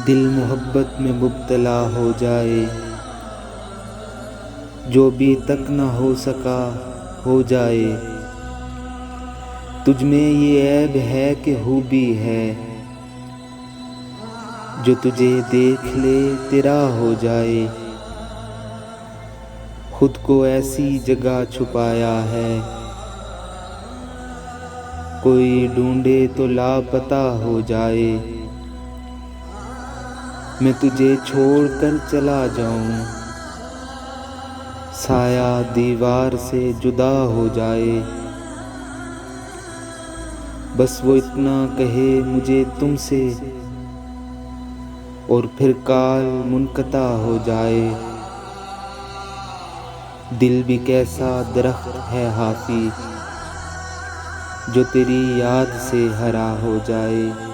دل محبت میں مبتلا ہو جائے، جو بھی تک نہ ہو سکا ہو جائے۔ تجھ میں یہ عیب ہے کہ خوبی ہے، جو تجھے دیکھ لے تیرا ہو جائے۔ خود کو ایسی جگہ چھپایا ہے، کوئی ڈھونڈے تو لاپتہ ہو جائے۔ میں تجھے چھوڑ کر چلا جاؤں، سایہ دیوار سے جدا ہو جائے۔ بس وہ اتنا کہے مجھے تم سے، اور پھر کال منقطع ہو جائے۔ دل بھی کیسا درخت ہے حافظ، جو تیری یاد سے ہرا ہو جائے۔